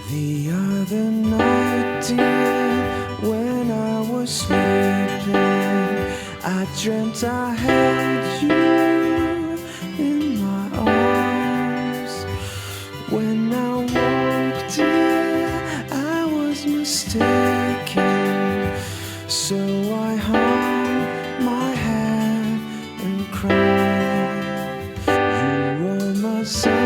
The other night, dear, when I was sleeping, I dreamt I held you in my arms. When I woke, dear, I was mistaken, so I hung my head and cried. You were my sun.